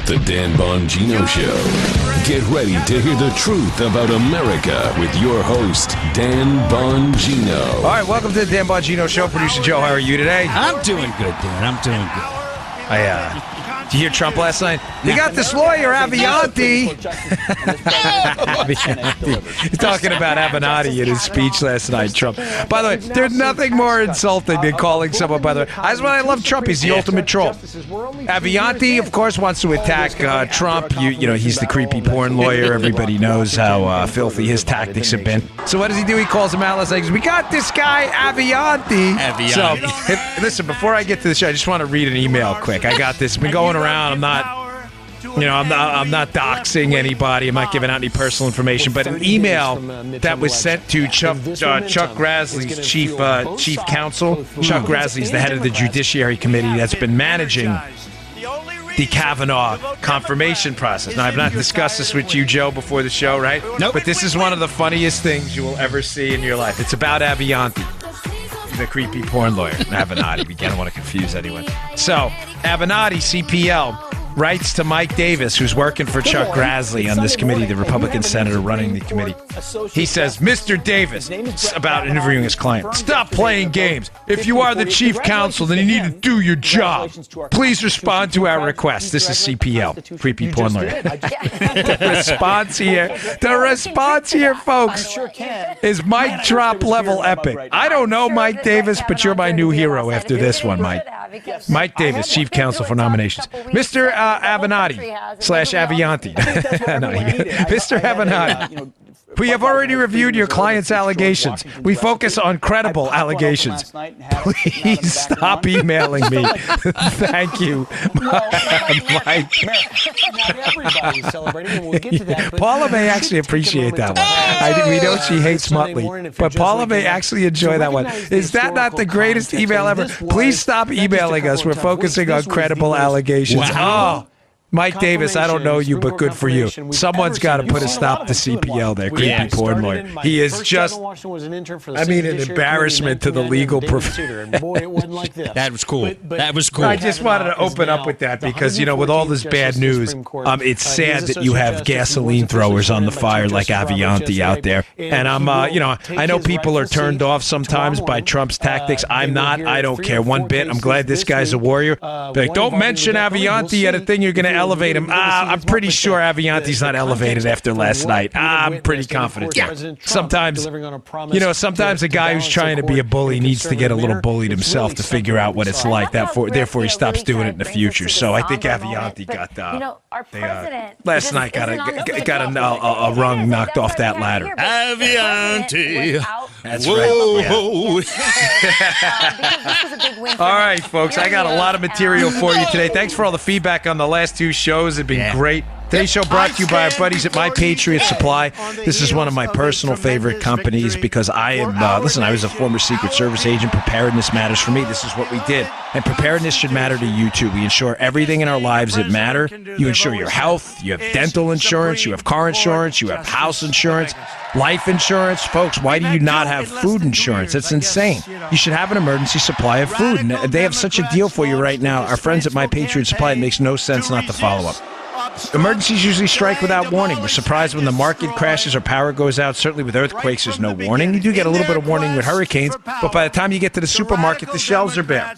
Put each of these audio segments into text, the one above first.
The Dan Bongino Show. Get ready to hear the truth about America with your host, Dan Bongino. All right, welcome to the Dan Bongino Show. Producer Joe, how are you today? I'm doing good, Dan. I'm doing good. Did you hear Trump last night? You got this lawyer, Avianti. He's talking about Avenatti in his speech last night, Trump. By the way, there's nothing more insulting than calling someone, by the way. That's why I love Trump. He's the ultimate troll. Avianti, of course, wants to attack Trump. You know, he's the creepy porn lawyer. Everybody knows how filthy his tactics have been. So what does he do? He calls him out last night. We got this guy, Avianti. So, listen, before I get to the show, I just want to read an email quick. I got this. It's been going around. I'm not doxing anybody. I'm not giving out any personal information. But an email that was sent to Chuck Grassley's chief counsel. Chuck Grassley's the head of the Judiciary Committee that's been managing the Kavanaugh confirmation process. Now, I've not discussed this with you, Joe, before the show, right? Nope. But this is one of the funniest things you will ever see in your life. It's about Avianti, the creepy porn lawyer. Avenatti. We don't want to confuse anyone. So, Avenatti, CPL, writes to Mike Davis, who's working for Chuck Grassley on this committee, the Republican senator running the committee. He says, Mr. Davis, about interviewing his client, stop playing games. If you are the chief counsel, then you need to do your job. Please respond to our request. This is CPL, creepy porn lawyer. The response here, folks, is mic drop level epic. I don't know Mike Davis, but you're my new hero after this one, Mike. Mike Davis, chief counsel for nominations. Mr. Avenatti / Avianti. Mr. Avenatti. We have already reviewed your client's allegations. We focus on credible allegations. Please stop emailing me. Thank you, Mike. Paula may actually appreciate that one. We know she hates Muttley, but Paula may actually enjoy that one. Is that not the greatest email ever? Please stop emailing us. We're focusing on credible allegations. Wow. Oh. Mike Davis, I don't know you, but good for you. Someone's got to put a stop to CPL there, creepy porn lawyer. He is just, an embarrassment to the legal profession. That was cool. That was cool. I just wanted to open up with that because, with all this bad news, it's sad that you have gasoline throwers on the fire like Avianti out there. And I know people are turned off sometimes by Trump's tactics. I'm not. I don't care one bit. I'm glad this guy's a warrior. Like, don't mention Avianti at a thing you're going to elevate him. I'm pretty sure Avianti's not elevated after last night. I'm pretty confident. Yeah. Sometimes a guy who's trying to be a bully needs to get a little bullied himself to figure out what it's like. Therefore, he stops doing it in the future. So I think Avianti got last night got a rung knocked off that ladder. Avianti. That's Whoa. right. All right, folks. I got a lot of material for you today. Thanks for all the feedback on the last two shows. It's been great. Today's show brought to you by our buddies at My Patriot Supply. This is one of my personal favorite companies because I am, I was a former Secret Service agent. Preparedness matters for me. This is what we did. And preparedness should matter to you, too. We insure everything in our lives that matter. You insure your health. You have dental insurance. You have car insurance. You have house insurance, life insurance. Folks, why do you not have food insurance? That's insane. You should have an emergency supply of food. And they have such a deal for you right now. Our friends at My Patriot Supply, it makes no sense not to follow up. Emergencies usually strike without warning. We're surprised when the market crashes or power goes out. Certainly with earthquakes, there's no warning. You do get a little bit of warning with hurricanes, but by the time you get to the supermarket, the shelves are bare.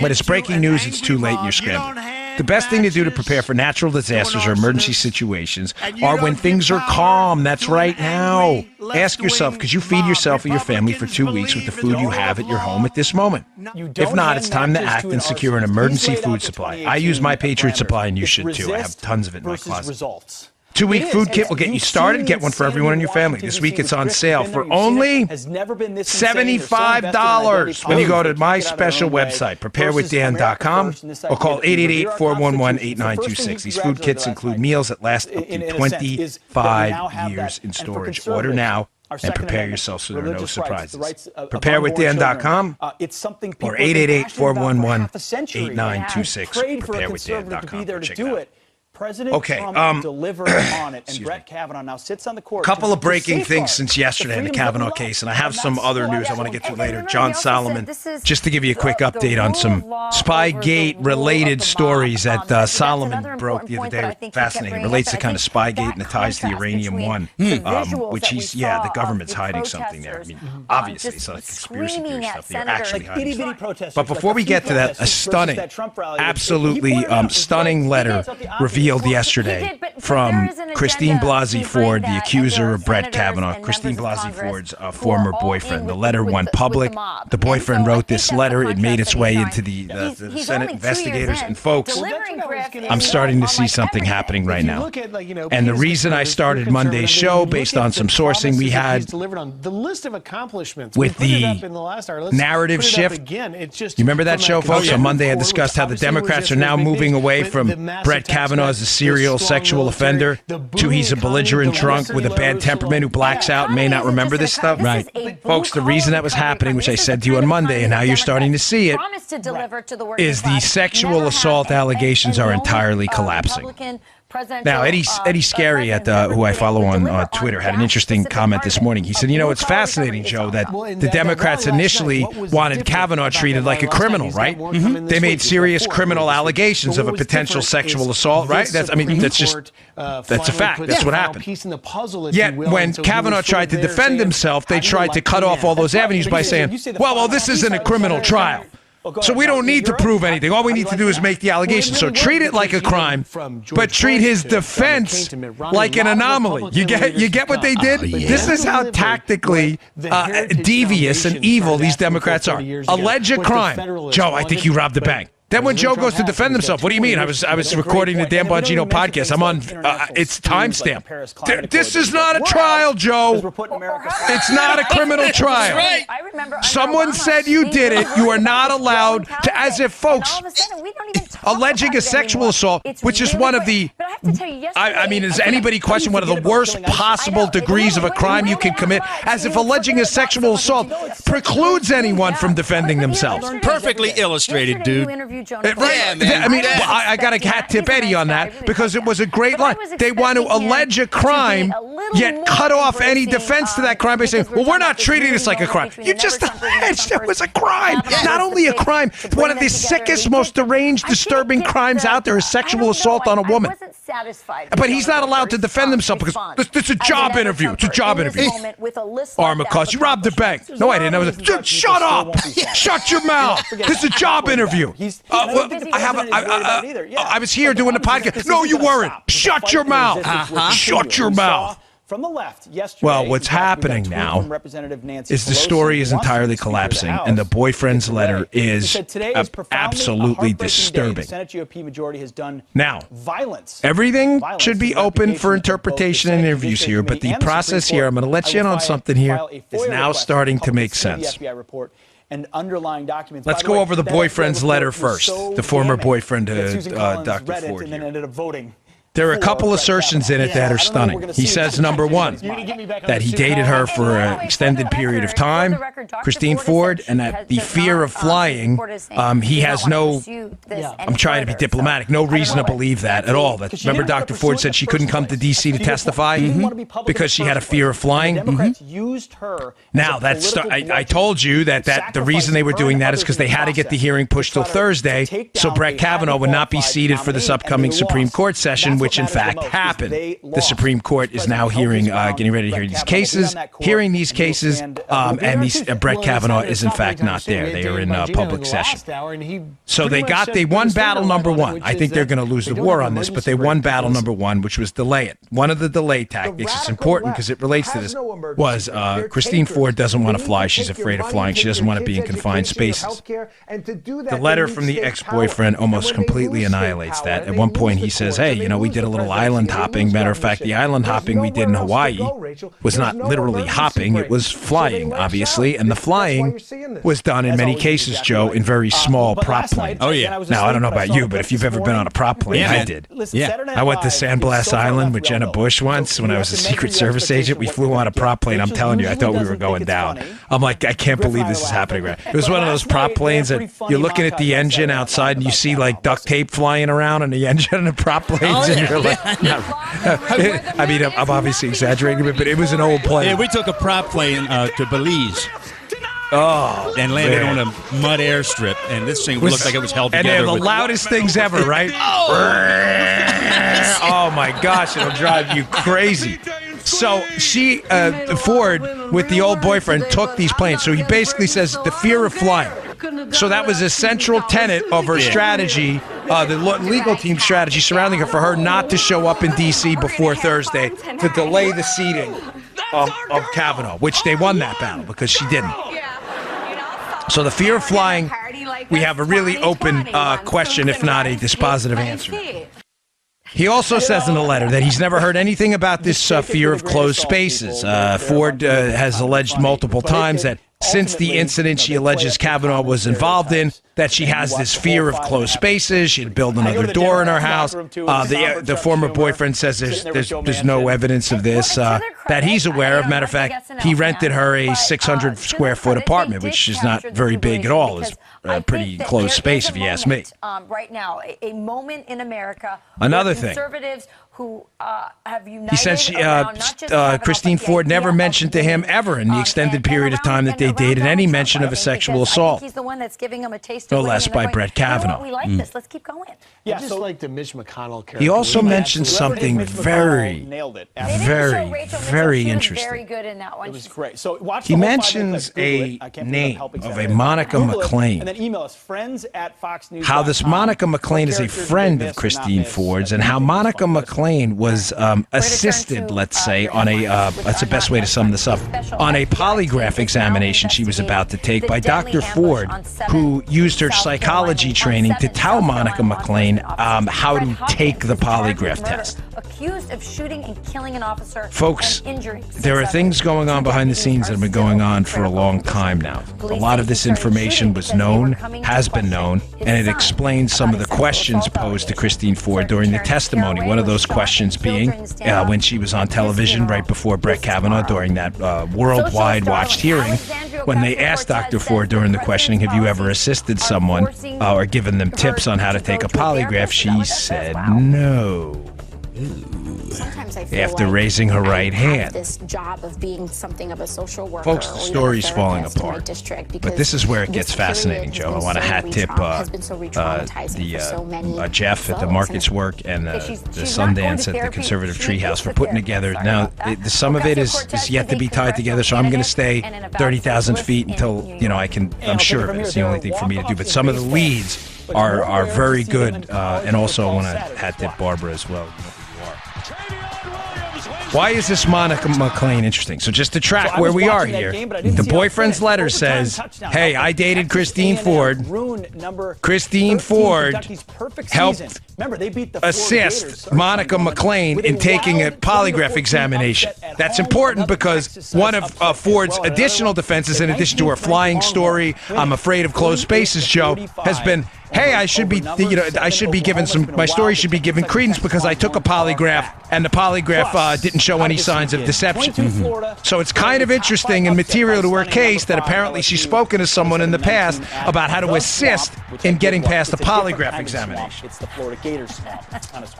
When it's breaking news, it's too late and you're scrambling. The best thing to do to prepare for natural disasters or emergency situations are when things are calm. That's right now. Ask yourself, could you feed yourself or your family for 2 weeks with the food you have at your home at this moment? If not, it's time to act and secure an emergency food supply. I use My Patriot Supply, and you should too. I have tons of it in my closet. 2-week food kit will get you started. Get one for everyone in your family. This week it's on sale for only $75 when you go to my special website, preparewithdan.com, or call 888-411-8926. These food kits include meals that last up to 25 years in storage. Order now and prepare yourself so there are no surprises. Preparewithdan.com or 888-411-8926. Preparewithdan.com. Check it out. President Trump delivered on it, and Brett Kavanaugh now sits on the court. A couple of breaking things since yesterday in the Kavanaugh case, and I have some other news I want to get to later. John Solomon, just to give you a quick update on some Spygate-related stories that Solomon broke the other day. Fascinating. It relates to kind of Spygate and the ties to the Uranium One, which the government's hiding something there. I mean, obviously, it's like conspiracy theory stuff. They're actually hiding something. But before we get to that, a stunning, absolutely stunning letter revealed yesterday from Christine Blasey Ford, the accuser of Brett Kavanaugh, Christine Blasey Ford's former boyfriend. The letter went public. The boyfriend wrote this letter. It made its way into the Senate investigators. And folks, I'm starting to see something happening right now. And the reason I started Monday's show, based on some sourcing we had with the narrative shift. You remember that show, folks? On Monday I discussed how the Democrats are now moving away from Brett Kavanaugh as a serial sexual offender to he's a belligerent drunk with a bad temperament who blacks out and may not remember this stuff. Right. Folks, the reason that was happening, which I said to you on Monday, and now you're starting to see it, is the sexual assault allegations are entirely collapsing. Now, Eddie Scary, who I follow on Twitter, had an interesting comment this morning. He said, it's fascinating, Joe, that the Democrats initially wanted Kavanaugh treated like a criminal, right? Mm-hmm. They made serious criminal allegations of a potential sexual assault, right? That's a fact. That's what happened. Yet, when Kavanaugh tried to defend himself, they tried to cut off all those avenues by saying, well, this isn't a criminal trial. So we don't need to prove anything. All we need to do is make the allegation. So treat it like a crime, but treat his defense like an anomaly. You get what they did? This is how tactically devious and evil these Democrats are. Allege a crime. Joe, I think you robbed the bank. Then when Joe goes to defend himself, what do you mean? I was recording the Dan Bongino podcast. I'm on, it's timestamp. This is not a trial, Joe. It's not a criminal trial. Someone said you did it. You are not allowed to, as if folks, alleging a sexual assault, which is one of the, I mean, does anybody question one of the worst possible degrees of a crime you can commit? As if alleging a sexual assault precludes anyone from defending themselves. Perfectly illustrated, dude. I mean, I got to hat tip Eddie on that because it was a great line. They want to allege a crime, yet cut off any defense to that crime by saying, well, we're not treating this like a crime. You just alleged it was a crime. Not only a crime, one of the sickest, most deranged, disturbing crimes out there is sexual assault on a woman. But he's not allowed to defend himself because it's a job interview. It's a job interview. Armacost, you robbed the bank. No, I didn't. I was like, shut up. Shut your mouth. This is a job interview. I was here doing the podcast. No, you weren't. Shut your mouth. Shut your mouth. From the left yesterday. Well, what's happening now is the story is entirely collapsing, and the boyfriend's letter is absolutely disturbing. Senate GOP majority has done now, everything should be open for interpretation and interviews here, but the process here, I'm going to let you in on something here, is now starting to make sense. And underlying documents. Let's go over the boyfriend's letter first, the former boyfriend to Dr. Ford and ended up voting. There are a couple assertions in it that are stunning. He says, number one, that he dated her for an extended period of time, Christine Ford, and that the fear of flying, he has no, I'm trying to be diplomatic, no reason to believe that at all. Remember Dr. Ford said she couldn't come to D.C. to testify because she had a fear of flying? Now, I told you that the reason they were doing that is because they had to get the hearing pushed till Thursday so Brett Kavanaugh would not be seated for this upcoming Supreme Court session, which in fact happened. The Supreme Court is now getting ready to hear these cases, and Brett Kavanaugh is in fact not there. They are in public session. So they won battle number one. I think they're going to lose the war on this, but they won battle number one, which was delay it. One of the delay tactics, it's important because it relates to this, was Christine Ford doesn't want to fly. She's afraid of flying. She doesn't want to be in confined spaces. The letter from the ex-boyfriend almost completely annihilates that. At one point he says, hey, we did a little island hopping. Matter of fact, the island hopping we did in Hawaii was not literally hopping. It was flying, obviously. And the flying was done in many cases, Joe, in very small prop planes. Oh, yeah. Now, I don't know about you, but if you've ever been on a prop plane, I did. Yeah. I went to Sandblast Island with Jenna Bush once when I was a Secret Service agent. We flew on a prop plane. I'm telling you, I thought we were going down. I'm like, I can't believe this is happening right. It was one of those prop planes that you're looking at the engine outside and you see like duct tape flying around in the engine of the prop planes. You're like, I mean, I'm obviously exaggerating a bit, but it was an old plane. Yeah, we took a prop plane to Belize. Oh, and landed man. on a mud airstrip, and this thing looked like it was held together. And they're the loudest things ever, right? Oh my gosh, it'll drive you crazy. So Ford, with the old boyfriend, took these planes. So he basically says the fear of flying. So that was a central tenet of her strategy, the legal team strategy surrounding her, for her not to show up in D.C. before Thursday to delay the seating of Kavanaugh, which they won that battle because she didn't. So the fear of flying, we have a really open question, if not a dispositive answer. He also says in the letter that he's never heard anything about this fear of closed spaces. Ford has alleged multiple times that since the incident she alleges Kavanaugh was involved in, that she has this fear of closed spaces. She'd build another door in her house. The former boyfriend says there's no evidence of this that he's aware of. Matter of fact, he rented her a 600 square foot apartment, which is not very big at all. It's a pretty closed space, if you ask me. Right now, a moment in America. Another thing. Conservatives who have united. He says Christine Ford never mentioned to him ever in the extended period of time that they dated any mention of a sexual assault. He's the one that's giving him a taste. No less by Brett Kavanaugh. We like this. Let's keep going. Yeah, just like the Mitch McConnell character. He also mentioned something very interesting. Very good in that one. It was great. So watch. He mentions a name of a Monica McClain. And then email us friends@foxnews.com. How this Monica McClain is a friend of Christine Ford's, and how Monica McClain was assisted, let's say, on a that's the best way to sum this up, on a polygraph examination she was about to take by Dr. Ford, who used her psychology training to tell Monica McClain how to take the polygraph test. Accused of shooting and killing an officer. Folks, there are things going on behind the scenes that have been going on for a long time now. A lot of this information was known, has been known, and it explains some of the questions posed to Christine Ford during the testimony. One of those questions being when she was on television right before Brett Kavanaugh during that worldwide watched hearing, when they asked Dr. Ford during the questioning, have you ever assisted someone or given them tips on how to take a polygraph, she said no. After raising her right hand. This job of being something of a social worker. Folks, the story's falling apart. But this is where it gets fascinating, Joe. I want to hat tip Jeff at the Markets Work and the Sundance at the Conservative Treehouse for putting together. Now, some of it is yet to be tied together, so I'm going to stay 30,000 feet until, I'm sure it's the only thing for me to do. But some of the leads are very good, and also I want to hat tip Barbara as well. Why is this Monica McClain interesting? So just to track where we are here, the boyfriend's letter says, hey, I dated Christine Ford. Christine Ford helped assist Monica McClain in taking a polygraph examination. That's important because one of Ford's additional defenses, in addition to her flying story, I'm afraid of closed spaces, Joe, has been, hey, I should be given my story should be given credence because I took a polygraph and the polygraph didn't show any signs of deception. So it's kind of interesting and material to her case that apparently she's spoken to someone in the past about how to assist in getting past the polygraph examination.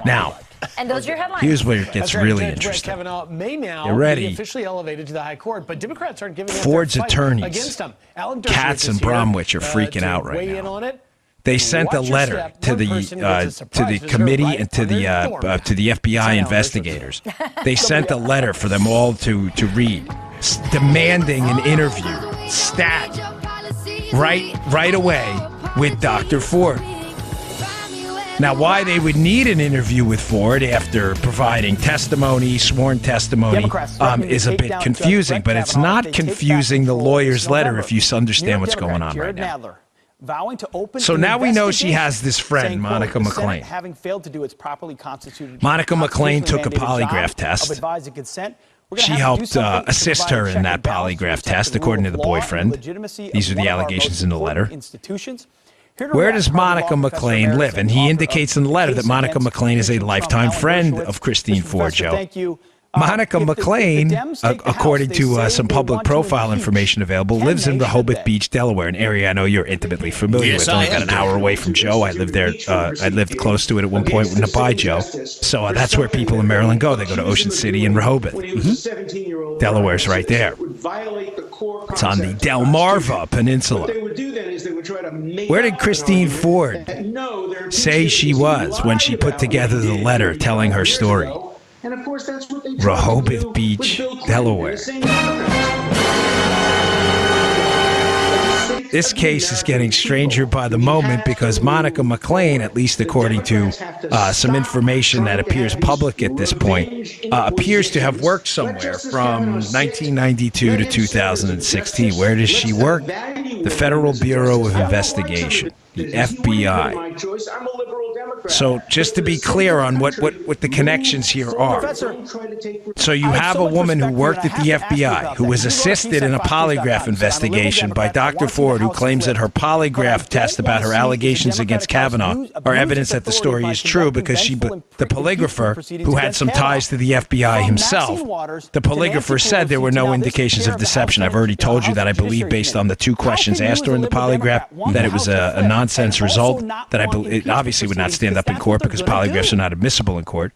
Now, and those are your headlines. Here's where it gets really interesting. Kavanaugh may now Get ready. be officially elevated to the High Court, but Democrats aren't giving Ford's up their fight attorneys, against him. Katz and Bromwich, are freaking out right now. They sent a letter to the committee and to the FBI investigators. They sent a letter for them all to read, demanding an interview, stat, right away with Dr. Ford. Now, why they would need an interview with Ford after providing testimony, sworn testimony, is a bit confusing. But it's not confusing the lawyer's letter if you understand what's going on right now. So now we know she has this friend, Monica McClain. Monica McClain took a polygraph test. She helped assist her in that polygraph test, according to the boyfriend. These are the allegations in the letter. Where does Monica McClain live? And he indicates in the letter that Monica McClain is a lifetime friend of Christine Ford, Joe. Monica McLean, according to some public profile information available, lives in Rehoboth Beach, Delaware, an area I know you're intimately familiar with. Only about an hour away from Joe. I lived there. I lived close to it at one point by Joe. So that's where people in Maryland go. They go to Ocean City and Rehoboth. Delaware's right there. It's on the Delmarva Peninsula. Where did Christine Ford say she was when she put together the letter telling her story? Rehoboth Beach, Delaware. This case is getting stranger by the moment because Monica McLean, at least according to some information that appears public at this point, appears to have worked somewhere from 1992 to 2016. Where does she work? The Federal Bureau of Investigation, the FBI. So just to be clear on what the connections here are. So you have a woman who worked at the FBI, who was assisted in a polygraph investigation by Dr. Ford, who claims that her polygraph test about her allegations against Kavanaugh are evidence that the story is true because the polygrapher, who had some ties to the FBI himself, the polygrapher said there were no indications of deception. I've already told you that I believe, based on the two questions asked her in the polygraph, that it was a nonsense result, that it obviously would not stand up in court because polygraphs are not admissible in court.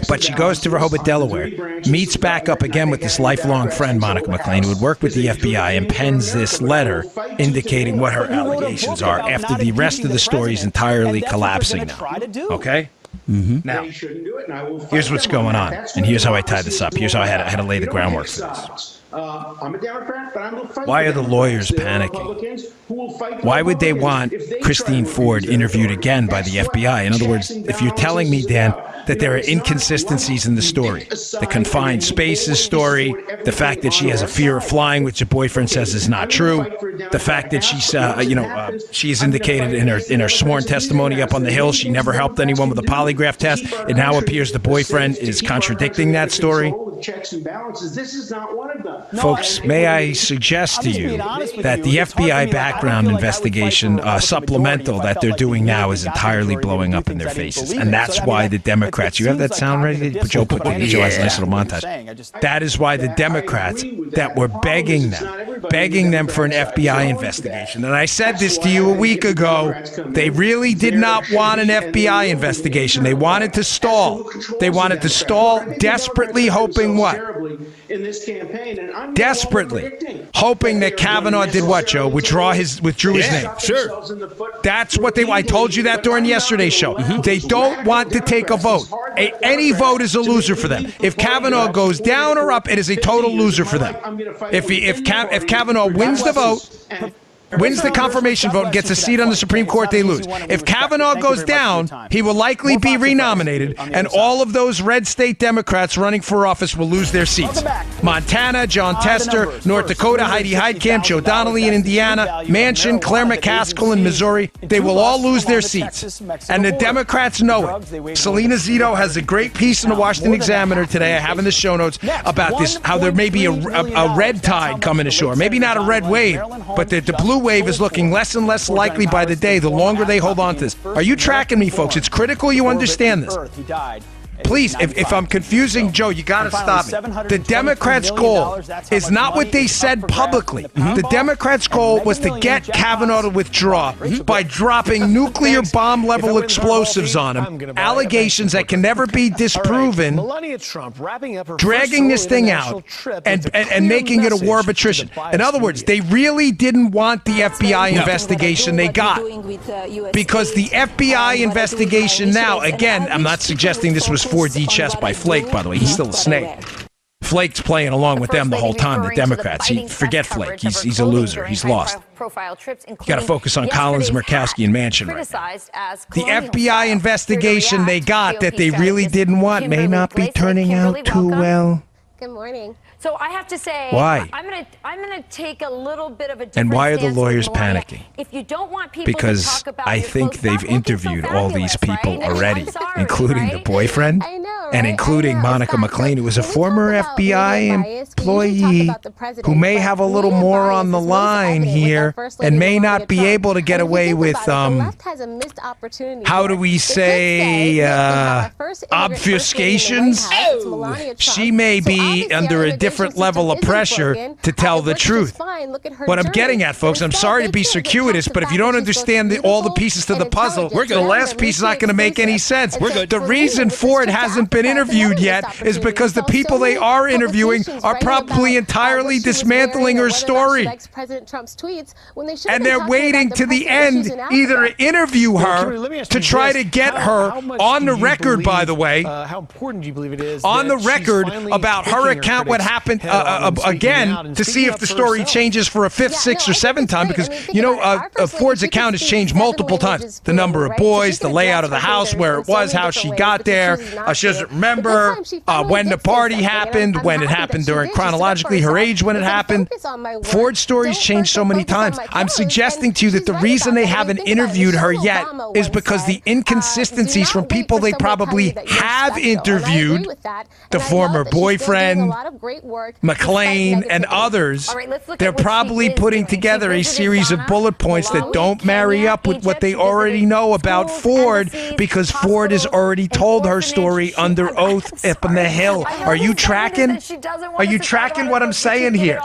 But she goes to Rehoboth, Delaware, meets back up again with this lifelong friend, Monica McLean, who had worked with the FBI, and pens this letter indicating what her allegations are after the rest of the story is entirely collapsing now. Okay? Now, here's what's going on, and here's how I tied this up. Here's how I had to lay the groundwork for this. I'm a Democrat, but I'm going to fight. Why are the lawyers panicking? Why would they want Christine Ford interviewed again by the FBI? In other words, if you're telling me, Dan, that there are inconsistencies in the story, the confined spaces story, the fact that she has a fear of flying, which her boyfriend says is not true, the fact that she's indicated in her sworn testimony up on the Hill she never helped anyone with a polygraph test, it now appears the boyfriend is contradicting that story. Folks, may I suggest to you that the FBI background investigation supplemental that they're doing now is entirely blowing up in their faces. And that's why the Democrats, you have that sound ready? Joe has a nice little montage. That is why the Democrats that were begging them for an FBI investigation. And I said this to you a week ago. They really did not want an FBI investigation. They wanted to stall. They wanted to stall, desperately hoping what? Desperately hoping that Kavanaugh did what, Joe? Withdrew his name. Sure. That's what I told you that during yesterday's show. They don't want to take a vote. Any vote is a loser for them. If Kavanaugh goes down or up, it is a total loser for them. If Kavanaugh wins the vote, wins the confirmation vote and gets a seat on the Supreme Court, they lose. If Kavanaugh goes down, he will likely be renominated, and all of those red state Democrats running for office will lose their seats. Montana, John Tester, North Dakota, Heidi Heitkamp, Joe Donnelly in Indiana, Manchin, Claire McCaskill in Missouri, they will all lose their seats. And the Democrats know it. Selena Zito has a great piece in the Washington Examiner today, I have in the show notes, about this, how there may be a red tide coming ashore. Maybe not a red wave, but the blue wave is looking less and less likely by the day, the longer they hold on to this. Are you tracking me, folks? It's critical you understand this. Please, if I'm confusing Joe, you got to stop me. The Democrats' goal is not what they said publicly. The Democrats' goal was to get Kavanaugh to withdraw by dropping nuclear bomb-level explosives on him, allegations that can never be disproven, dragging this thing out and making it a war of attrition. In other words, they really didn't want the FBI investigation they got. Because the FBI investigation now, again, I'm not suggesting this was 4D chess by Flake, by the way. He's still a snake. Flake's playing along with them the whole time, the Democrats. Forget Flake. He's a loser. He's lost. Got to focus on Collins, Murkowski, and Manchin right now. The FBI investigation they got that they really didn't want may not be turning out too well. Good morning. So I have to say, why? I'm gonna take a little bit of a different and why are the stance lawyers with Melania. panicking? If you don't want people because to talk about I your think clothes, they've stop looking so interviewed all these fabulous, people right? already, I'm sorry, including right? the boyfriend. I know, and including Monica McClain, who was a former FBI employee who may have a little more on the line here and may not be able to get away with, how do we say, obfuscations? She may be under a different level of pressure to tell the truth. What I'm getting at, folks, I'm sorry to be circuitous, but if you don't understand all the pieces to the puzzle, the last piece is not going to make any sense. The reason Ford hasn't been interviewed yet is because the people they are interviewing are probably entirely dismantling her story. And they're waiting to the end either to interview her to try to get her on the record, by the way, how important do you believe it is on the record about her account, what happened again, to see if the story changes for a fifth, sixth, or seventh time, because, you know, Ford's account has changed multiple times. The number of boys, the layout of the house, where it was, how she got there. She doesn't remember when the party happened, when it happened during chronologically, her age when it happened. Ford's story's changed so many times. I'm suggesting to you that the reason they haven't interviewed her yet is because the inconsistencies from people they probably have interviewed, the former boyfriend, McClain, and others, they're probably putting together a series of bullet points that don't marry up with what they already know about Ford, because Ford has already told her story under oath up on the Hill. Are you tracking? Are you tracking what I'm saying here?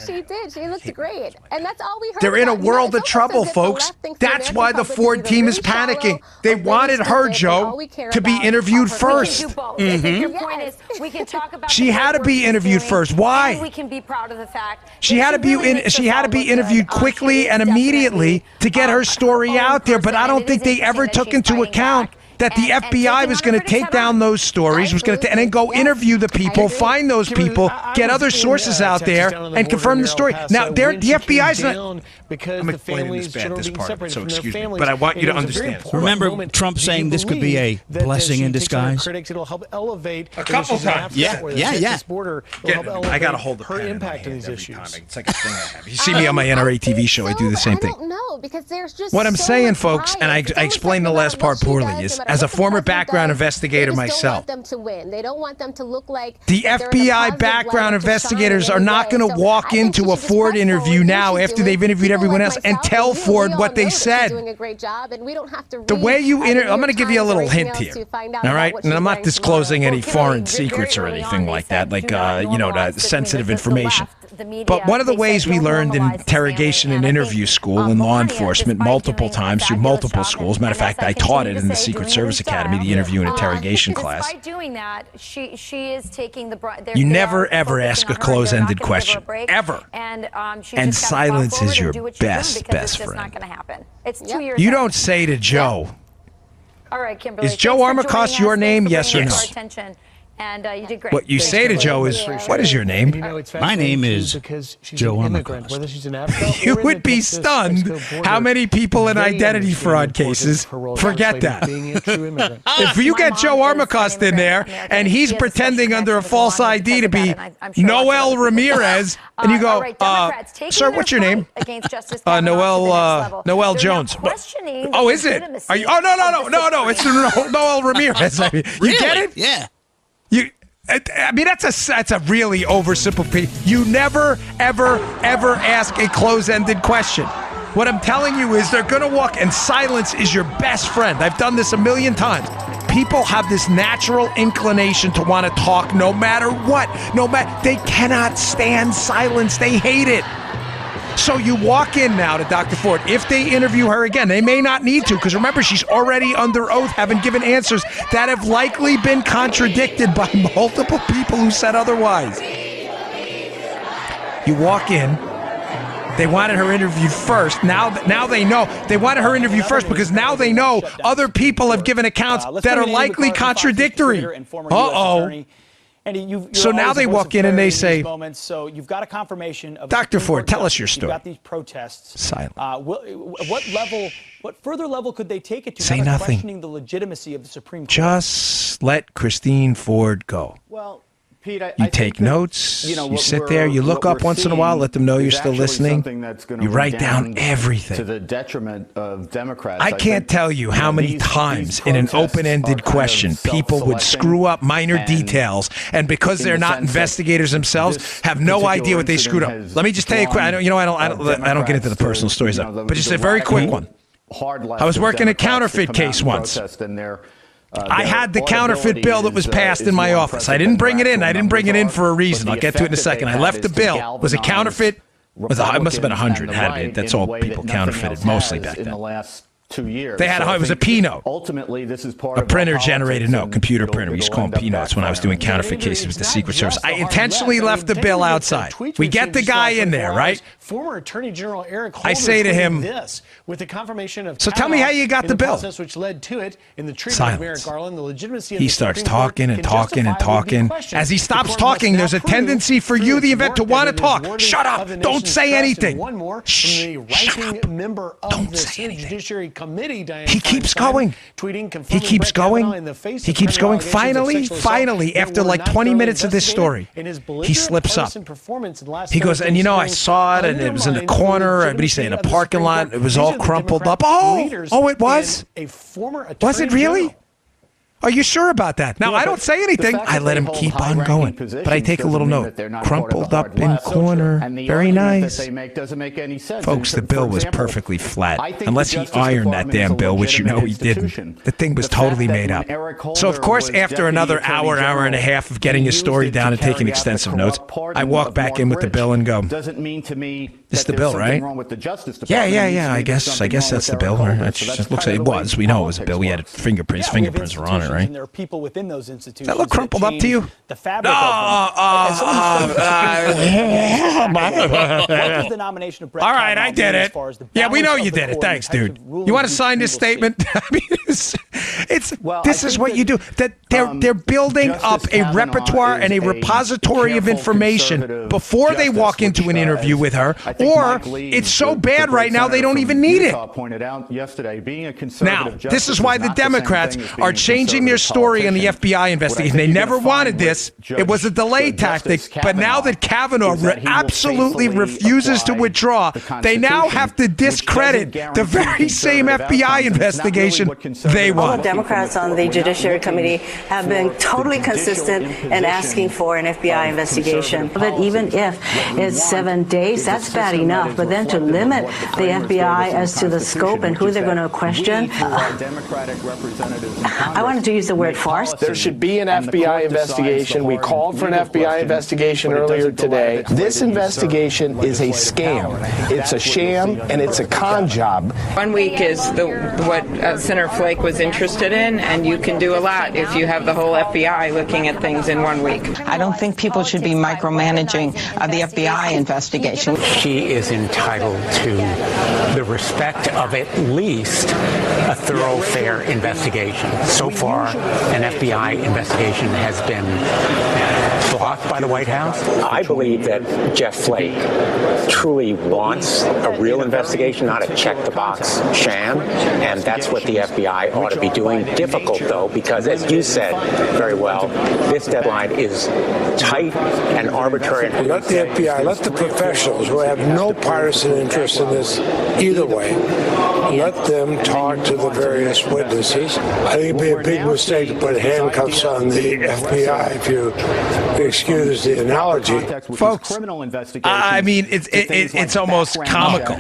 She did. She looked great. And that's all we heard. They're in a world of trouble, folks. That's why the Ford team is panicking. They wanted her, Joe, to be interviewed first. Your point is, we can talk about she had to be interviewed first. Why? We can be proud of the fact she had to be she had to be interviewed quickly and immediately to get her story out there. But I don't think they ever took into account that the FBI was going to take down those stories, was going to and then go interview the people, find those people, get other sources out there, and confirm the story. Now, the FBI's not. I'm explaining this bad, this part of it, so excuse me, but I want you to understand. Remember Trump saying this could be a blessing in disguise? It'll help elevate a couple times. Yeah. I got to hold the her impact on these issues. It's like a thing I have. You see me on my NRA TV show, I do the same thing. I don't know, because there's just what I'm saying, folks, and I explained the last part poorly, is as a former background investigator myself, they don't want them to look like the FBI background investigators are not going to walk into a Ford interview now after they've interviewed everyone else and tell Ford what they said. The way you I'm going to give you a little hint here, all right? And I'm not disclosing any foreign secrets or anything like that, like, the sensitive information. But one of the ways we learned in interrogation and interview school in law enforcement multiple times through multiple schools, matter of fact, I taught it in the Secret Service Academy, the interview and interrogation class. By doing that, she is taking the. You never ever ask a close-ended question, ever. And silence is your best friend. Not going to happen. It's 2 years. You don't say to Joe. All right, Kimberly. Is Joe Armacost your name? Yes or no? And you did great. What you say to Joe is, what is your name? My name is Joe Armacost. You would be stunned how many people in identity fraud cases forget that. If you get Joe Armacost in there and he's pretending under a false ID to be Noel Ramirez, and you go, sir, what's your name? Noel Jones. Oh, is it? Are you? Oh, no, it's Noel Ramirez. You get it? Yeah. I mean, that's a really oversimplification. You never, ever ask a close-ended question. What I'm telling you is they're going to walk, and silence is your best friend. I've done this a million times. People have this natural inclination to want to talk no matter what. They cannot stand silence. They hate it. So you walk in now to Dr. Ford. If they interview her again, they may not need to, because remember, she's already under oath, having given answers that have likely been contradicted by multiple people who said otherwise. You walk in. They wanted her interviewed first. Now they know. They wanted her interviewed first because now they know other people have given accounts that are likely contradictory. Uh-oh. So now they walk in and they say, so you've got a confirmation of Dr. Ford, tell us your story. You've got these protests. Silent. What further level could they take it to? Say nothing. Questioning the legitimacy of the Supreme Court. Just let Christine Ford go. Well, Pete, You take notes, you sit there, you look up once in a while, let them know you're still listening. You write down everything. To the detriment of Democrats. I can't tell you how many times in an open-ended question people would screw up minor details, and because they're not investigators themselves, have no idea what they screwed up. Let me just tell you a quick. I don't get into the personal stories, but just a very quick one. I was working a counterfeit case once. I had the counterfeit bill that was passed in my office. I didn't bring it in. I didn't bring it in for a reason. I'll get to it in a second. I left the bill. It was a counterfeit. It must have been 100. That's all people counterfeited mostly back then. 2 years. They had it was a P-note. Ultimately, this is part a of printer-generated note, computer printer. We used to call them P-notes when I was doing counterfeit cases with the Secret Service. I intentionally left the bill outside. We get the guy in there, right? Former Attorney General Eric Holder I say to him, this with the confirmation of so tell me how you got the bill. Process which led to it in the treatment of Merrick Garland, the legitimacy of he starts talking and talking and talking. As he stops talking, there's a tendency for you, the event, to want to talk. Shut up! Don't say anything. Shh! Shut up! Don't say anything. He keeps going. He keeps going. He keeps going. Finally, after like 20 minutes of this story, he slips up. He goes, and I saw it, and it was in the corner. But he's saying a parking lot. It was all crumpled up. Oh, it was? Was it really? Are you sure about that? Now, I don't say anything. I let him keep on going. But I take a little note. Crumpled up in corner. Very nice. Folks, the bill was perfectly flat. Unless he ironed that damn bill, which he didn't. The thing was totally made up. So, of course, after another hour and a half of getting his story down and taking extensive notes, I walk back in with the bill and go, this is the bill, right? Yeah. I guess that's the bill. It looks like it was. We know it was a bill. We had fingerprints. Fingerprints were on it. Right? And there are people within those institutions. That look crumpled up to you? The fabric of them. What was the nomination of Brett All right, I did it. Yeah, we know you did it. Thanks, dude. You want to sign this statement? I mean, this is what you do. That they're building up a repertoire and a repository of information before they walk into an interview with her, or it's so bad right now they don't even need it. Now, this is why the Democrats are changing their story on the FBI investigation. They never wanted this. It was a delay tactic. But now that Kavanaugh absolutely refuses to withdraw, they now have to discredit the very same FBI investigation they All want. the Democrats on the Judiciary Committee have been totally consistent in asking for an FBI investigation. But even if it's 7 days, that's bad enough. But then to limit the FBI as to the scope and who they're going to question, I wanted to use the word farce. There should be an FBI investigation. We called for an FBI investigation earlier today. This investigation is a scam. It's a sham, and it's a con job. 1 week is what Senator Flake was interested in, and you can do a lot if you have the whole FBI looking at things in 1 week. I don't think people should be micromanaging the FBI investigation. She is entitled to the respect of at least a thorough, fair investigation. So far, an FBI investigation has been blocked by the White House. I believe that Jeff Flake truly wants a real investigation, not a check-the-box sham, and that's what the FBI ought to be doing. Difficult, though, because, as you said very well, this deadline is tight and arbitrary. Let the FBI, let the professionals who have no partisan interest in this either way, let them talk to the various witnesses. I think it'd be a big mistake to put handcuffs on the FBI, if you excuse the analogy. Folks, I mean, it's almost comical.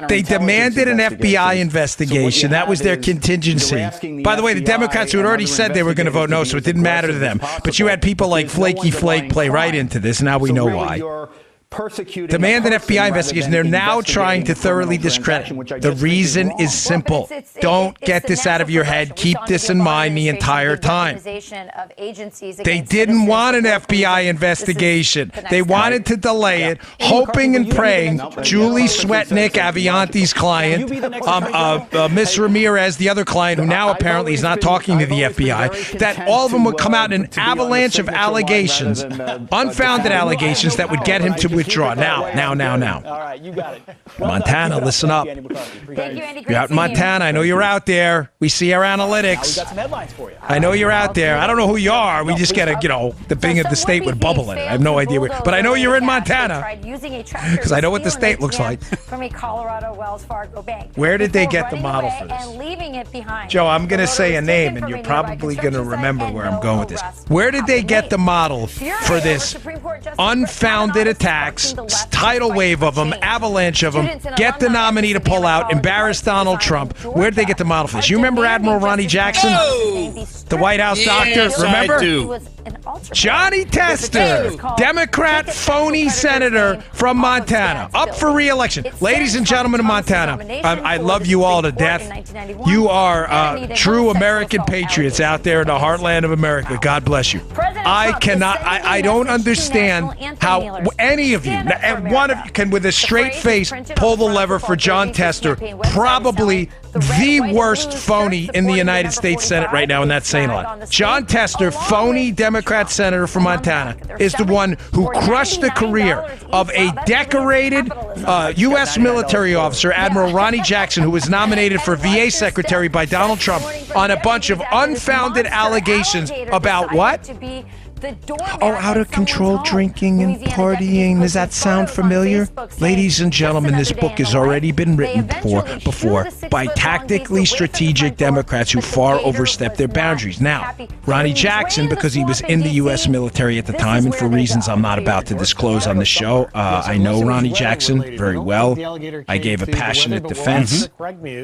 They demanded an FBI investigation. That was their contingency. By the way, the Democrats who had already said they were going to vote no, so it didn't matter to them. But you had people like Flaky Flake play right into this. Now we know why. Demand an FBI investigation. They're now trying to thoroughly discredit. The reason is simple. Don't get this out of your head. Keep this in mind the entire time. They didn't want an FBI investigation. They wanted to delay it, hoping and praying Julie Swetnick, Avianti's client, Miss Ramirez, the other client, who now apparently is not talking to the FBI, that all of them would come out in an avalanche of allegations, unfounded allegations that would get him to withdraw. Now. All right, you got it. Montana, listen up. Thank you, Andy. You're out in Montana. I know you're out there. We see our Now we analytics. got some headlines for you. I know you're out there. I don't know who you are. We just get the thing of the state with bubble in it. I have no idea. But I know you're in Montana because I know what the state looks like. From a Colorado Wells Fargo bank. Where did they get the model for this? And leaving it behind. Joe, I'm going to say a name, and you're probably going to remember where I'm going with this. Where did they get the model for this unfounded attacks, tidal wave of them, avalanche of them, get the nominee to pull out, embarrass Donald Trump? Where did they get the model for this? You remember Admiral Ronnie Jackson? The White House doctor? Remember? I do. Johnny Tester, Democrat phony senator from Montana, up for re-election. Ladies and gentlemen of Montana, I love you all to death. You are true American patriots out there in the heartland of America. God bless you. I don't understand how any of you, and one of you can with a straight face pull the lever for John Tester, probably the worst phony in the United States Senate right now, and that's saying a lot. John Tester, phony Democrat senator from Montana, is the one who crushed the career of a decorated U.S. military officer, Admiral Ronnie Jackson, who was nominated for VA secretary by Donald Trump on a bunch of unfounded allegations about what? Out of control drinking and partying. Does that sound familiar? Ladies and gentlemen, this book has already been written before by tactically strategic Democrats who far overstepped their boundaries. Now, Ronnie Jackson, because he was in the U.S. military at the time, and for reasons I'm not about to disclose on the show, I know Ronnie Jackson very well. I gave a passionate defense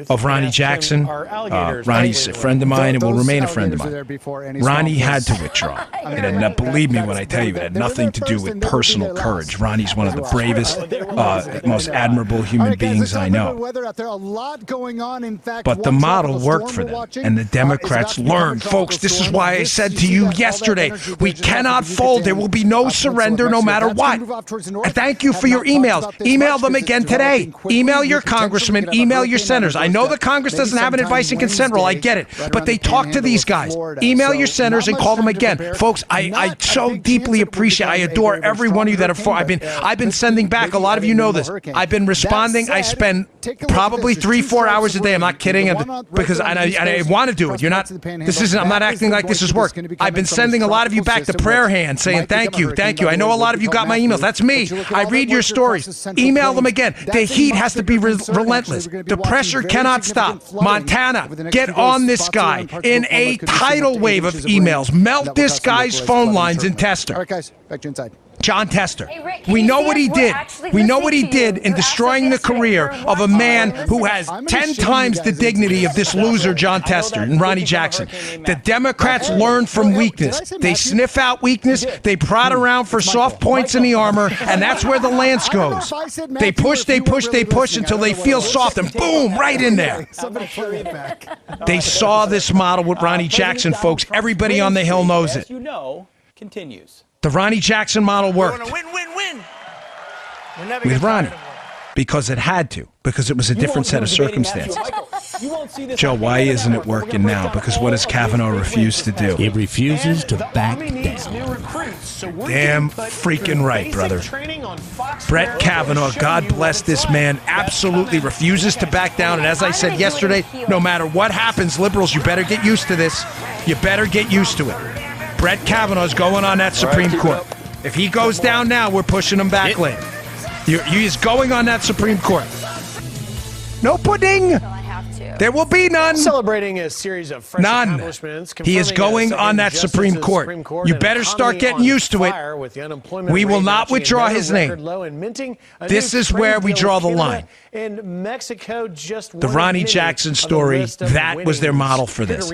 of Ronnie Jackson. Ronnie's a friend of mine and will remain a friend of mine. Ronnie had to withdraw. And believe me when I tell you, it had nothing to do with personal courage. Ronnie's one of the bravest, most admirable human beings I know. But the model worked for them, and the Democrats learned. Folks, this is why I said to you yesterday, we cannot fold. There will be no surrender no matter what. And thank you for your emails. Email them again today. Email your congressmen. Email your senators. I know the Congress doesn't have an advice and consent rule. I get it. But they talk to these guys. Email your senators and call them again. Folks, I so deeply appreciate, I adore every one of you that are for. I've been sending back. A lot of you know this. I've been responding. I spend probably 3-4 hours a day. I'm not kidding, because I want to do it. You're not. This isn't. I'm not acting like this is work. I've been sending a lot of you back the prayer hand, saying thank you. I know a lot of you got my emails. That's me. I read your stories. Email them again. The heat has to be relentless. The pressure cannot stop. Montana, get on this guy in a tidal wave of emails. Melt this guy's phone lines in Tester. All right, guys, back to inside. John Tester. We know what he did. We know what he did in destroying the career of a man who has 10 times the dignity of this loser, John Tester and Ronnie Jackson. The Democrats learn from weakness. They sniff out weakness. They prod around for soft points in the armor, and that's where the lance goes. They push until they feel soft, and boom, right in there. They saw this model with Ronnie Jackson, folks. Everybody on the Hill knows it. Continues. The Ronnie Jackson model worked. Win. With Ronnie. Because it had to. Because it was a different set of circumstances. Joe, why isn't it working now? Because what does Kavanaugh refuse to do? He refuses to back down. Damn freaking right, brother. Brett Kavanaugh, God bless this man, absolutely refuses to back down. And as I said yesterday, no matter what happens, liberals, you better get used to this. You better get used to it. Brett Kavanaugh's going on that Supreme Court. If he goes down now, we're pushing him back later. He's going on that Supreme Court. No pudding. There will be none. Celebrating a series of fresh accomplishments. He is going on that Supreme Court. You better start getting used to it. We will not withdraw his name. This is where we draw the line. The Ronnie Jackson story, that was their model for this.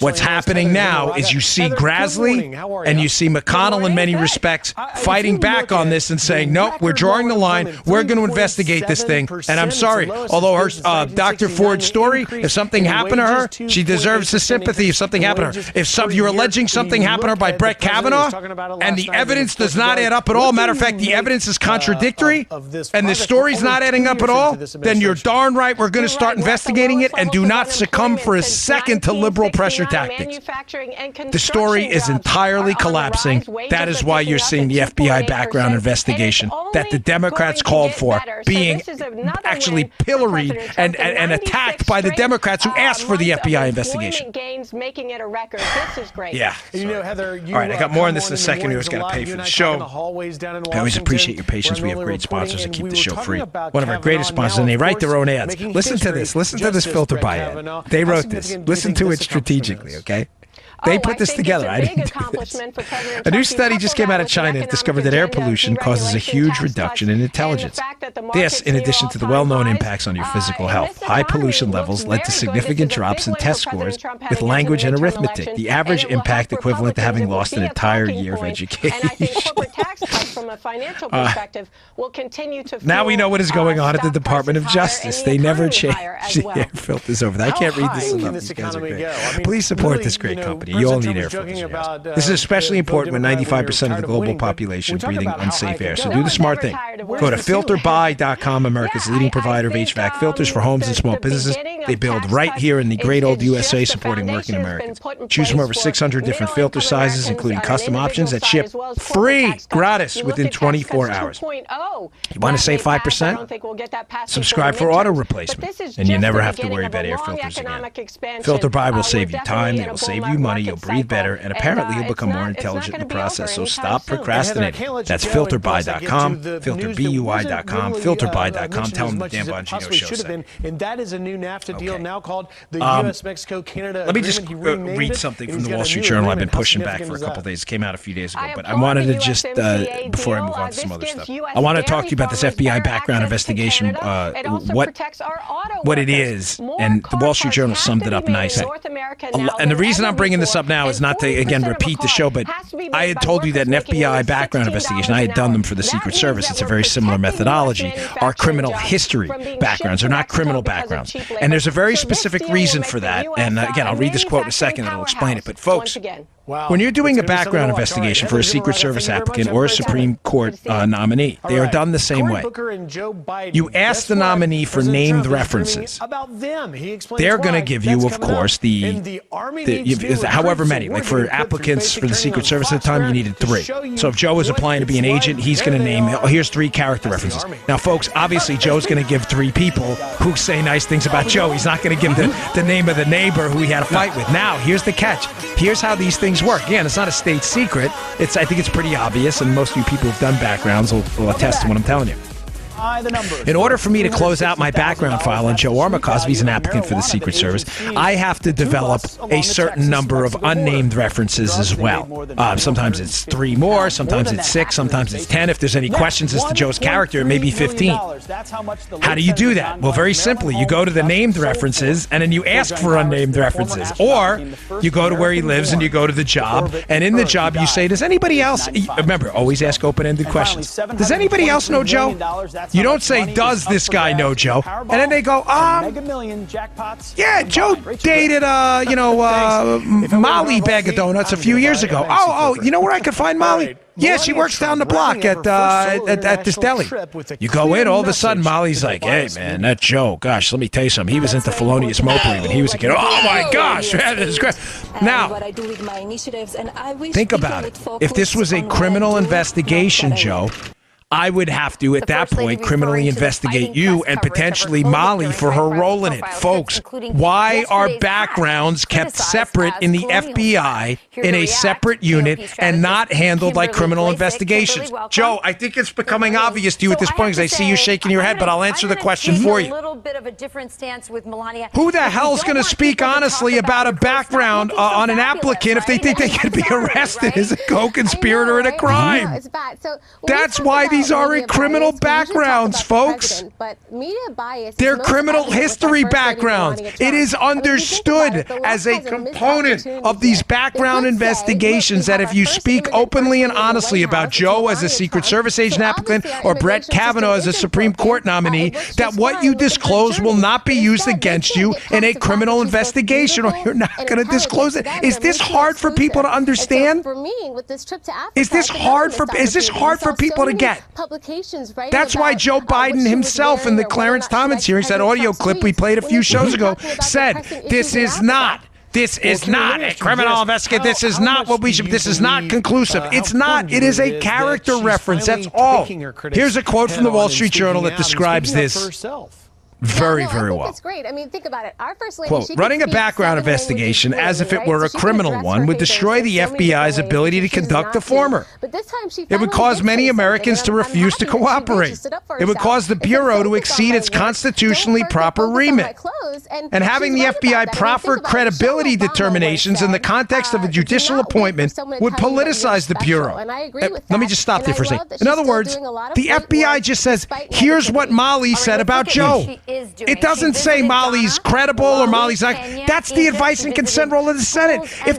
What's happening now is you see Grassley and you see McConnell in many respects fighting back on this and saying, nope, we're drawing the line. We're going to investigate this thing. And I'm sorry, although Dr. Ford's story. If something happened to her, she deserves the sympathy. If something happened to her, if you're alleging something happened to her by Brett Kavanaugh, and the evidence does not add up at all. Matter of fact, the evidence is contradictory, and the story's not adding up at all, then you're darn right we're going to start investigating it, and do not succumb for a second to liberal pressure tactics. The story is entirely collapsing. That is why you're seeing the FBI background investigation that the Democrats called for being actually pilloried and attacked by the Democrats who asked for the FBI investigation. Yeah. Heather, all right, I got more on this in a second. You always got to pay for the show. I always appreciate your patience. We have great sponsors that keep the show free. One of our greatest sponsors, and they write their own ads. Listen to this. Listen to this filter by ad. They wrote this. Listen to it strategically, okay? They put this together. I didn't do this. A new study just came out of China that discovered that air pollution causes a huge reduction in intelligence. This, in addition to the well-known impacts on your physical health. High pollution levels led to significant drops in test scores with language and arithmetic. The average impact equivalent to having lost an entire year of education. Now we know what is going on at the Department of Justice. They never change the air filters over there. I can't read this enough. These guys are great. Please support this great company. You all need air filters. This is especially important when 95% of the global population is breathing unsafe air. So do the smart thing. Go to filterbuy.com, America's leading provider of HVAC filters for homes and small businesses. They build right here in the great old USA, supporting working Americans. Choose from over 600 different filter sizes, including custom options that ship free, gratis, within 24 hours. You want to save 5%? Subscribe for auto replacement, and you never have to worry about air filters again. Filter Buy will save you time, they will save you money, you'll breathe better, and apparently you'll become more intelligent in the process. So stop procrastinating. That's filterbuy.com, filterbuy.com, filterbuy.com. Tell them the Dan Bongino Show said. And that is a new NAFTA deal now called the U.S.-Mexico-Canada. Let me just read something from the Wall Street Journal. I've been pushing back for a couple days. It came out a few days ago, but I wanted to just, before I move on to some other stuff, I want to talk to you about this FBI background investigation, what it is, and the Wall Street Journal summed it up nicely. And the reason I'm bringing this up now is not to, again, repeat the show, but I had told you that an FBI background investigation, I had done them for the Secret Service. It's a very similar methodology. Our criminal history backgrounds are not criminal backgrounds. And there's a very specific reason for that. And again, I'll read this quote in a second and it'll explain it. But folks, when you're doing a background investigation for a Secret Service applicant or a Supreme Court nominee, they are done the same way. You ask the nominee for named references. They're going to give you, of course, however many. Like for applicants for the Secret Service at the time, you needed 3. So if Joe was applying to be an agent, he's going to name, here's 3 character references. Now, folks, obviously Joe's going to give 3 people who say nice things about Joe. He's not going to give the name of the neighbor who he had a fight with. Now, here's the catch. Here's how these things work. Again, it's not a state secret. I think it's pretty obvious, and most of you people who've done backgrounds will attest to what I'm telling you. In order for me to close out my background file on Joe Armacost, he's an applicant for the Secret Service, I have to develop a certain number of unnamed references as well. Sometimes it's 3 more, sometimes it's 6, sometimes it's 10. If there's any questions as to Joe's character, it may be 15. How do you do that? Well, very simply, you go to the named references and then you ask for unnamed references. Or you go to where he lives and you go to the job, and in the job you say, does anybody else, remember, always ask open-ended questions. Does anybody else know Joe? You don't say, does this guy know Joe? And then they go, yeah, Joe dated, Molly Bag of Donuts a few years ago. Oh, you know where I could find Molly? Yeah, she works down the block at this deli. You go in, all of a sudden, Molly's like, hey, man, that Joe, gosh, let me tell you something. He was into felonious mopery when he was a kid. Oh, my gosh, that is great. Now, think about it. If this was a criminal investigation, Joe, I would have to, at that point, criminally investigate you and potentially Molly for her role in it. Folks, why are backgrounds kept separate in the FBI in a separate unit and not handled like criminal investigations? Joe, I think it's becoming obvious to you at this point because I see you shaking your head, but I'll answer the question for you. Who the hell's going to speak honestly about a background on an applicant if they think they can be arrested as a co-conspirator in a crime? That's why the these aren't criminal backgrounds, folks. But media bias. They're criminal history backgrounds. It is understood as a component of these background investigations that if you speak openly and honestly about Joe as a Secret Service agent applicant or Brett Kavanaugh as a Supreme Court nominee, that what you disclose will not be used against you in a criminal investigation, or you're not going to disclose it. Is this hard for people to understand? Is this hard for people to get? That's why Joe Biden himself in the Clarence Thomas hearings, that audio clip we played a few shows ago, said this is not a criminal investigation. This is not what we should. This is not conclusive. It's not. It is a character reference. That's all. Here's a quote from the Wall Street Journal that describes this very well. It's great. I mean, think about it. Our first lady, quote, running a background investigation as if it were a criminal one would destroy the FBI's ability to conduct the former. It would cause many Americans to refuse to cooperate. It would cause the Bureau to exceed its constitutionally proper remit. And having the FBI proffer credibility determinations in the context of a judicial appointment would politicize the Bureau. Let me just stop there for a second. In other words, the FBI just says, here's what Molly said about Joe. It doesn't say Molly's credible or Molly's not. That's the advice and consent role of the Senate. If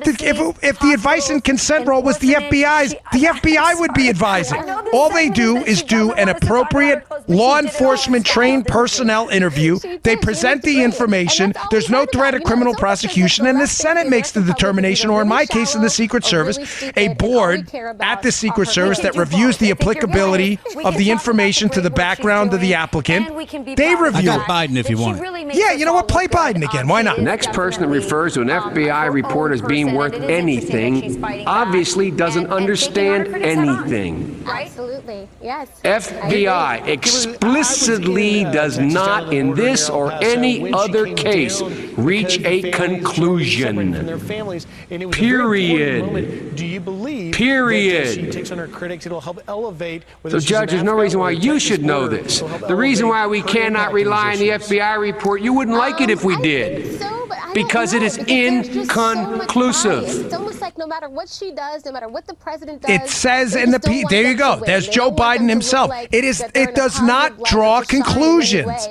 the advice and consent role was the FBI's, the FBI would be advising. All they do is do an appropriate law enforcement trained personnel interview. They present the information. There's no threat of criminal prosecution, and the Senate makes the determination, or in my case, in the Secret Service, a board at the Secret Service that reviews the applicability of the information to the background of the applicant. They review it. Biden if you want. Yeah, you know what? Play Biden again. Why not? The next person that refers to an FBI report as being worth anything obviously doesn't understand anything. Absolutely, yes. FBI explicitly does not, in this or any other case, reach a conclusion. Period. Do you believe Period. she takes on her critics, it'll help elevate? So, Judge, there's no reason why you should know this. The reason why we cannot rely on the FBI report, you wouldn't like it if we did. Because it is inconclusive. It's almost like no matter what she does, no matter what the president does. It says in the there you go. There's Joe Biden himself. It does not draw conclusions.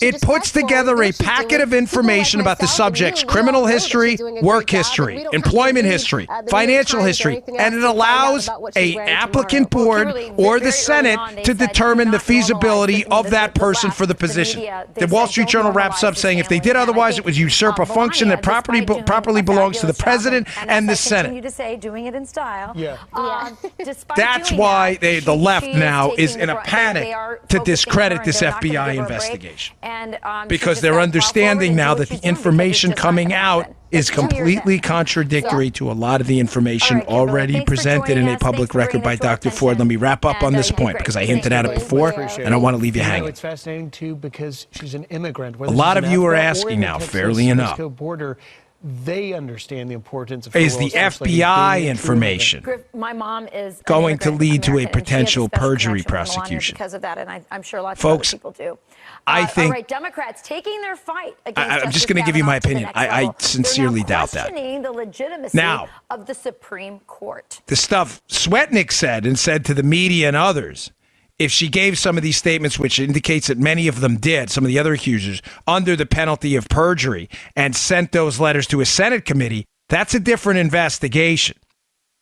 It puts together a packet of information about the subject's criminal history, work history, employment history, financial history, and it allows a applicant board or the Senate to determine the feasibility of that person for the position. The Wall Street Journal wraps up saying if they did otherwise, it would usurp a function that properly belongs to the president and the Senate. That's why the left now is in a panic to discredit this FBI investigation. Because they're understanding now that the information coming out is completely contradictory to a lot of the information already presented in a public record by Dr. Ford. Let me wrap up on this point because I hinted at it before, and I want to leave you hanging. It's fascinating, too, because she's an immigrant. A lot of you are asking now, fairly enough, they understand the importance of is the FBI information my mom is going to lead to a potential perjury prosecution? Because of that, and I'm sure lots Folks, of other people do. I think. All right, Democrats taking their fight against I'm just going to give you my opinion. I sincerely doubt that. The legitimacy of the Supreme Court. The stuff Swetnick said to the media and others, if she gave some of these statements, which indicates that many of them did, some of the other accusers, under the penalty of perjury and sent those letters to a Senate committee, that's a different investigation.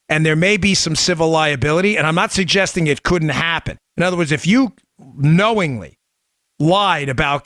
And there may be some civil liability, and I'm not suggesting it couldn't happen. In other words, if you knowingly lied about